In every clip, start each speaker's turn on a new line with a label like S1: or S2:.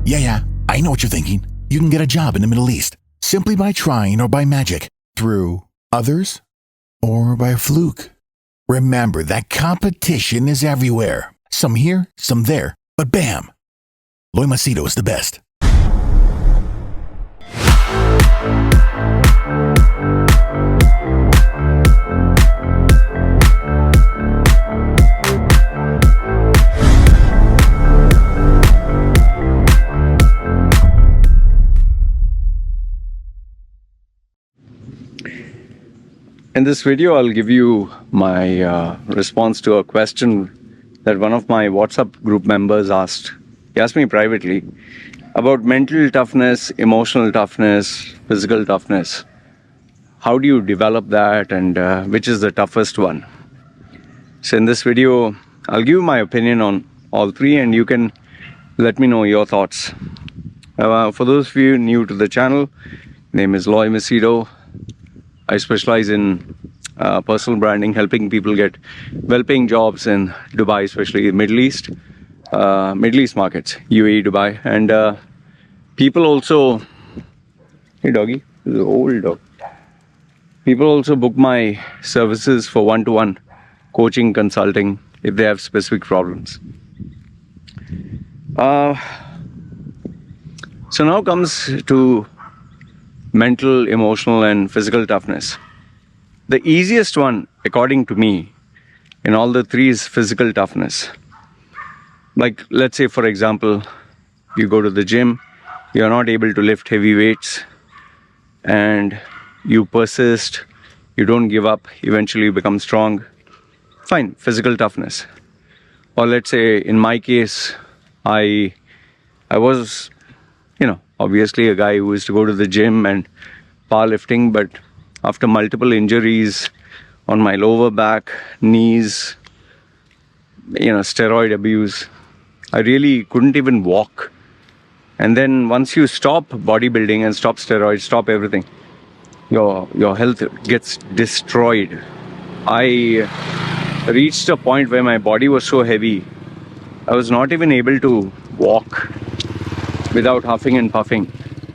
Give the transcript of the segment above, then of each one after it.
S1: Yeah, I know what you're thinking. You can get a job in the Middle East simply by trying or by magic, through others or by fluke. Remember that competition is everywhere. Some here, some there, but bam! Loy Machedo is the best.
S2: In this video, I'll give you my response to a question that one of my WhatsApp group members asked. He asked me privately about mental toughness, emotional toughness, physical toughness. How do you develop that, and which is the toughest one? So in this video, I'll give you my opinion on all three, and you can let me know your thoughts. For those of you new to the channel, name is Loy Machedo. I specialize in personal branding, helping people get well-paying jobs in Dubai, especially Middle East markets, UAE, Dubai. And people also, hey doggy, this is an old dog. People also book my services for one-to-one coaching, consulting, if they have specific problems. So now comes to mental, emotional, and physical toughness. The easiest one, according to me, in all the three is physical toughness. Like, let's say, for example, you go to the gym, you're not able to lift heavy weights, and you persist, you don't give up, eventually you become strong. Fine, physical toughness. Or let's say, in my case, I was, obviously a guy who used to go to the gym and powerlifting, but after multiple injuries on my lower back, knees, steroid abuse, I really couldn't even walk. And then once you stop bodybuilding and stop steroids, stop everything, your health gets destroyed. I reached a point where my body was so heavy, I was not even able to walk without huffing and puffing.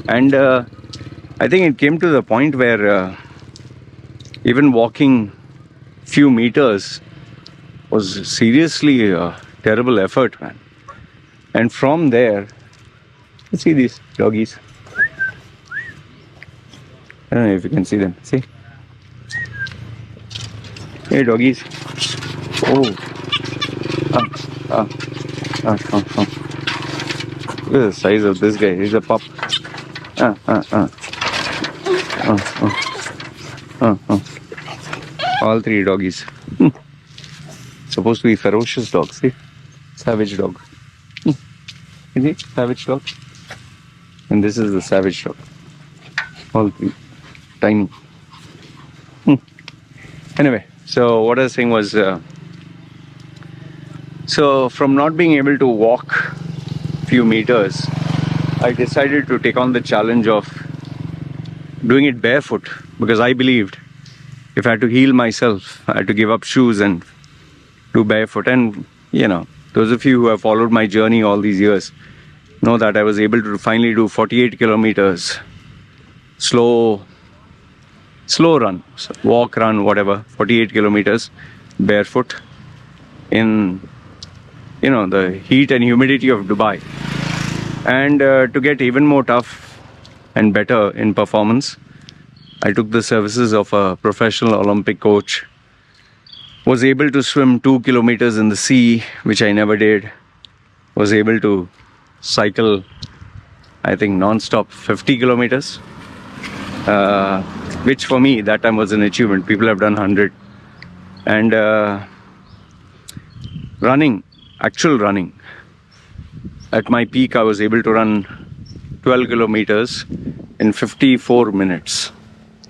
S2: And I think it came to the point where even walking few meters was seriously a terrible effort, man. And from there, let's see these doggies. I don't know if you can see them. See? Hey doggies. Oh. Come. Look at the size of this guy. He's a pup. All three doggies. Supposed to be ferocious dogs. See? Savage dog. Is it? Savage dog. And this is the savage dog. All three. Tiny. Anyway, so what I was saying was, so from not being able to walk few meters, I decided to take on the challenge of doing it barefoot, because I believed if I had to heal myself, I had to give up shoes and do barefoot. And those of you who have followed my journey all these years know that I was able to finally do 48 kilometers slow run, walk, run, whatever, 48 kilometers barefoot in the heat and humidity of Dubai. And to get even more tough and better in performance, I took the services of a professional Olympic coach, was able to swim 2 kilometers in the sea, which I never did, was able to cycle, I think, non-stop 50 kilometers, which for me that time was an achievement. People have done 100. And actual running, at my peak I was able to run 12 kilometers in 54 minutes.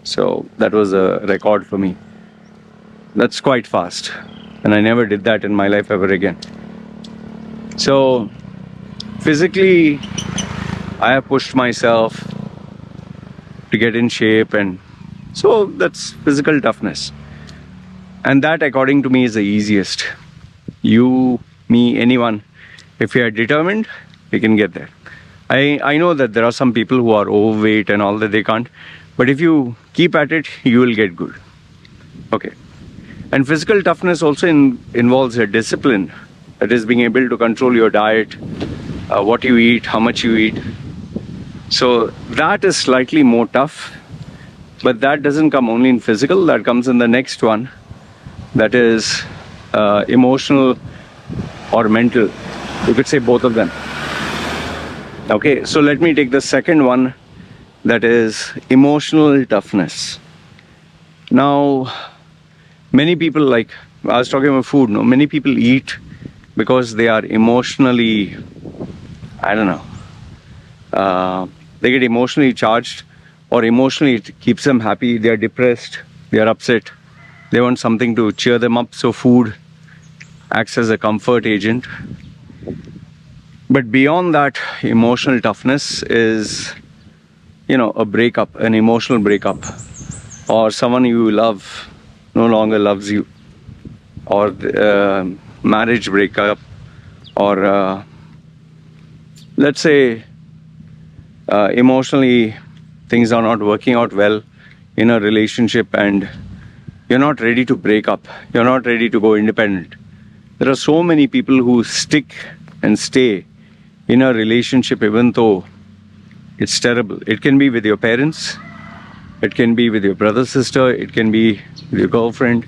S2: So that was a record for me. That's quite fast, and I never did that in my life ever again. So physically I have pushed myself to get in shape, and so that's physical toughness. And that, according to me, is the easiest. You, me, anyone, if you are determined, we can get there. I know that there are some people who are overweight and all that they can't, but if you keep at it, you will get good. Okay. And physical toughness also involves a discipline, that is being able to control your diet, what you eat, how much you eat. So that is slightly more tough, but that doesn't come only in physical, that comes in the next one, that is emotional or mental. You could say both of them. Okay, so let me take the second one, that is emotional toughness. Now, many people, like I was talking about food, no, many people eat because they are emotionally, I don't know, they get emotionally charged, or emotionally it keeps them happy. They are depressed, they are upset, they want something to cheer them up, so food acts as a comfort agent. But beyond that, emotional toughness is, a breakup, an emotional breakup, or someone you love no longer loves you, or marriage breakup, or let's say emotionally things are not working out well in a relationship and you're not ready to break up, you're not ready to go independent. There are so many people who stick and stay in a relationship even though it's terrible. It can be with your parents, it can be with your brother, sister, it can be with your girlfriend,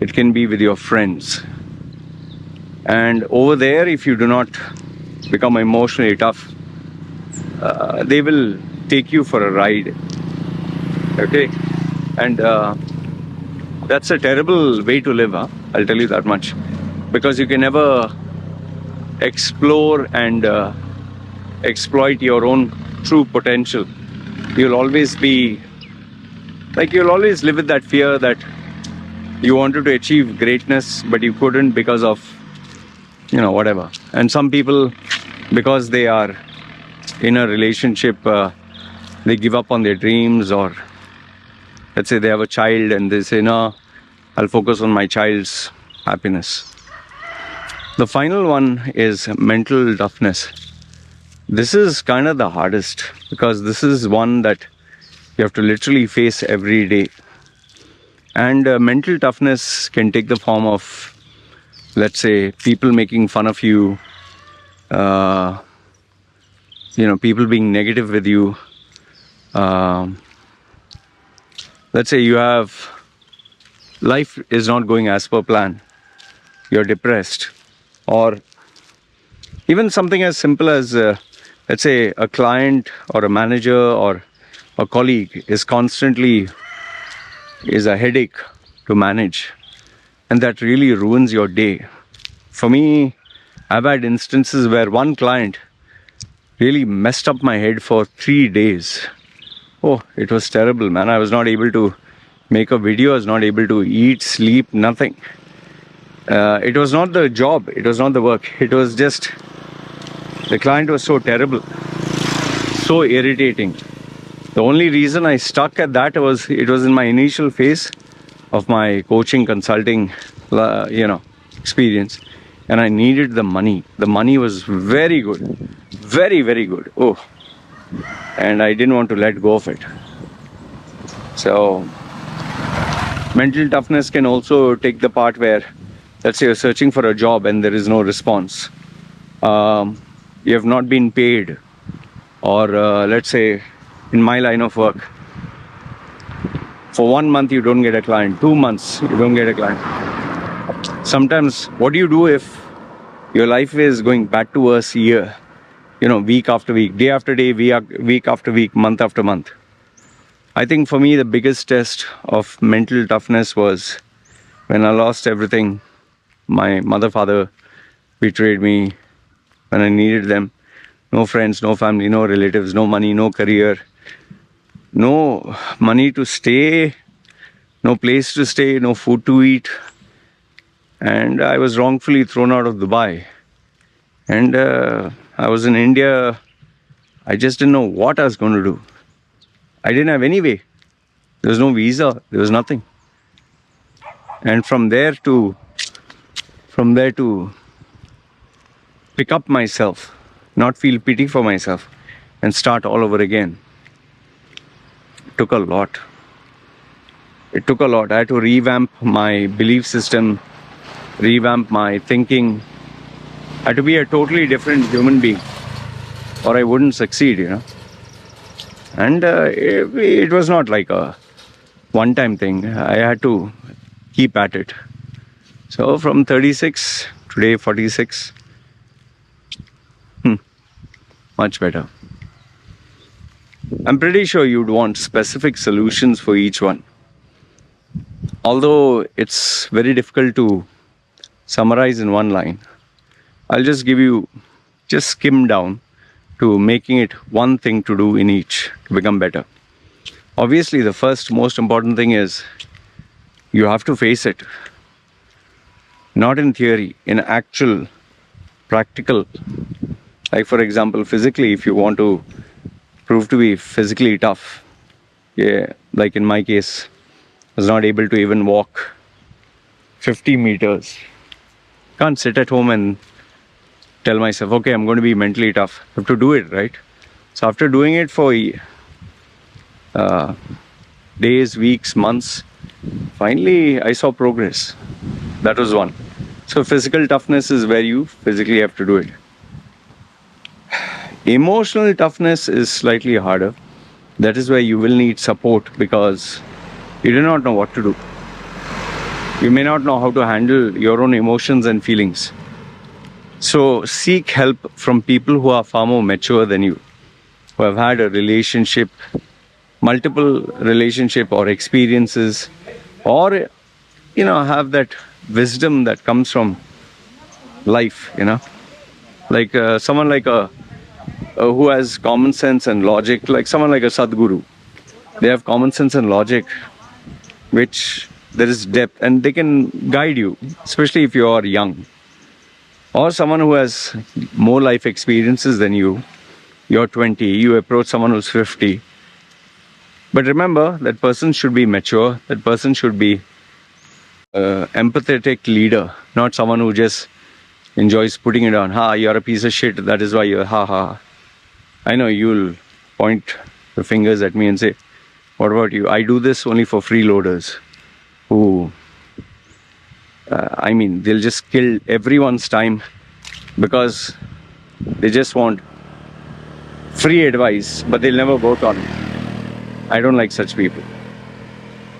S2: it can be with your friends. And over there, if you do not become emotionally tough, they will take you for a ride. Okay? And that's a terrible way to live, huh? I'll tell you that much. Because you can never explore and exploit your own true potential. You'll always be you'll always live with that fear that you wanted to achieve greatness but you couldn't because of whatever. And some people, because they are in a relationship, they give up on their dreams, or let's say they have a child and they say, no, I'll focus on my child's happiness. The final one is mental toughness. This is kind of the hardest, because this is one that you have to literally face every day. And mental toughness can take the form of, let's say, people making fun of you, people being negative with you. Let's say life is not going as per plan. You're depressed. Or even something as simple as, let's say, a client or a manager or a colleague is a headache to manage, and that really ruins your day. For me, I've had instances where one client really messed up my head for 3 days. Oh, it was terrible, man. I was not able to make a video, I was not able to eat, sleep, nothing. It was not the job, it was not the work, it was just the client was so terrible, so irritating. The only reason I stuck at that was it was in my initial phase of my coaching, consulting, experience, and I needed the money. The money was very good, very, very good. Oh, and I didn't want to let go of it. So, mental toughness can also take the part where, let's say, you're searching for a job and there is no response. You have not been paid, or let's say, in my line of work, for 1 month you don't get a client, 2 months you don't get a client. Sometimes, what do you do if your life is going back to worse year? Week after week, day after day, week after week, month after month. I think for me, the biggest test of mental toughness was when I lost everything. My mother, father betrayed me when I needed them. No friends, no family, no relatives, no money, no career, no money to stay, no place to stay, no food to eat. And I was wrongfully thrown out of Dubai. And I was in India. I just didn't know what I was going to do. I didn't have any way. There was no visa. There was nothing. And from there to pick up myself, not feel pity for myself, and start all over again. It took a lot. It took a lot. I had to revamp my belief system, revamp my thinking. I had to be a totally different human being, or I wouldn't succeed, And it was not like a one-time thing. I had to keep at it. So from 36, today 46, much better. I'm pretty sure you'd want specific solutions for each one. Although it's very difficult to summarize in one line, I'll just skim down to making it one thing to do in each to become better. Obviously, the first most important thing is you have to face it. Not in theory, in actual, practical. Like for example, physically, if you want to prove to be physically tough, like in my case, I was not able to even walk 50 meters. Can't sit at home and tell myself, okay, I'm going to be mentally tough. I have to do it, right? So after doing it for days, weeks, months, finally I saw progress. That was one. So physical toughness is where you physically have to do it. Emotional toughness is slightly harder. That is where you will need support because you do not know what to do. You may not know how to handle your own emotions and feelings. So seek help from people who are far more mature than you, who have had a relationship, multiple relationship or experiences, or have that wisdom that comes from life, like someone like who has common sense and logic, like someone like a Sadguru. They have common sense and logic, which there is depth, and they can guide you, especially if you are young. Or someone who has more life experiences than you. You're 20, you approach someone who's 50. But remember, that person should be mature, that person should be empathetic leader, not someone who just enjoys putting it on. You're a piece of shit, that is why you're ha. I know you'll point the fingers at me and say, what about you? I do this only for freeloaders who, they'll just kill everyone's time because they just want free advice, but they'll never work on it. I don't like such people.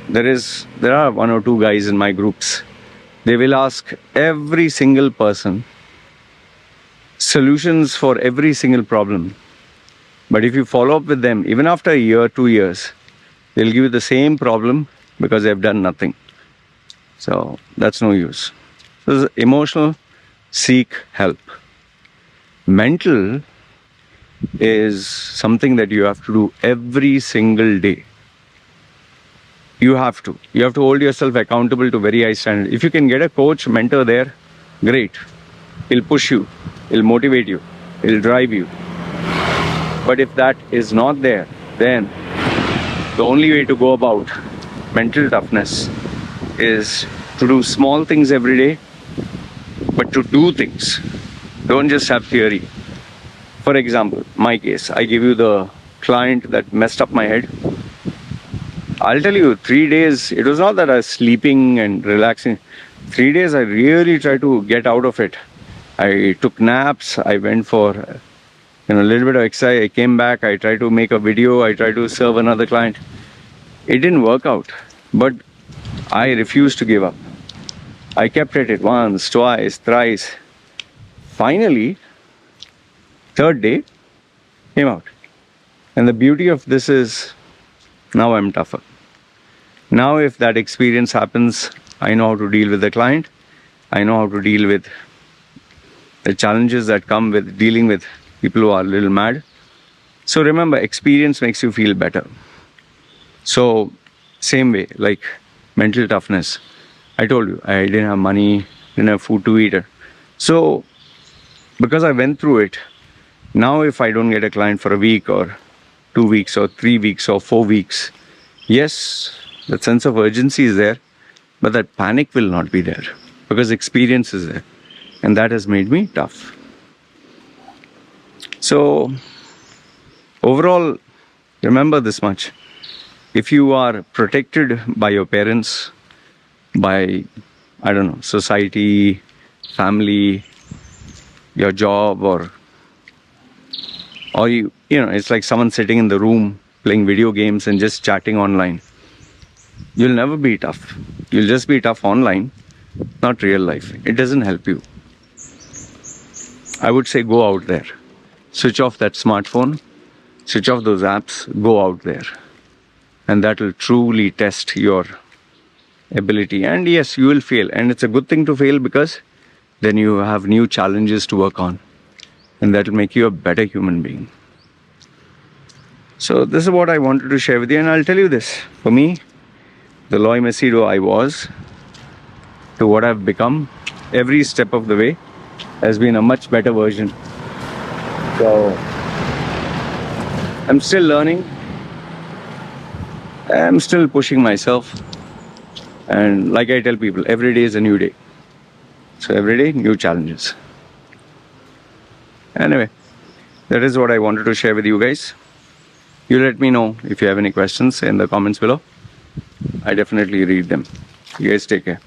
S2: There are one or two guys in my groups. They will ask every single person solutions for every single problem. But if you follow up with them, even after a year, 2 years, they'll give you the same problem because they've done nothing. So that's no use. So emotional, seek help. Mental is something that you have to do every single day. You have to hold yourself accountable to very high standards. If you can get a coach, mentor there, great. He'll push you, he'll motivate you, he'll drive you. But if that is not there, then the only way to go about mental toughness is to do small things every day, but to do things. Don't just have theory. For example, my case, I give you the client that messed up my head. I'll tell you, 3 days, it was not that I was sleeping and relaxing. 3 days, I really tried to get out of it. I took naps, I went for a little bit of exercise, I came back, I tried to make a video, I tried to serve another client. It didn't work out, but I refused to give up. I kept at it once, twice, thrice. Finally, third day, came out. And the beauty of this is, now I'm tougher. Now if that experience happens, I know how to deal with the client. I know how to deal with the challenges that come with dealing with people who are a little mad. So remember, experience makes you feel better. So same way, like mental toughness. I told you, I didn't have money, didn't have food to eat. So because I went through it, now if I don't get a client for a week or 2 weeks or 3 weeks or 4 weeks, yes, that sense of urgency is there, but that panic will not be there because experience is there. And that has made me tough. So Overall, remember this much. If you are protected by your parents, by, I don't know, society, family, your job, or it's like someone sitting in the room playing video games and just chatting online. You'll never be tough. You'll just be tough online, not real life. It doesn't help you. I would say go out there. Switch off that smartphone, switch off those apps, go out there. And that will truly test your ability. And yes, you will fail. And it's a good thing to fail, because then you have new challenges to work on. And that will make you a better human being. So this is what I wanted to share with you. And I'll tell you this. For me, the Loy Machedo I was to what I've become, every step of the way has been a much better version. So I'm still learning. I'm still pushing myself. And like I tell people, every day is a new day. So every day, new challenges. Anyway, that is what I wanted to share with you guys. You let me know if you have any questions in the comments below. I definitely read them. You guys take care.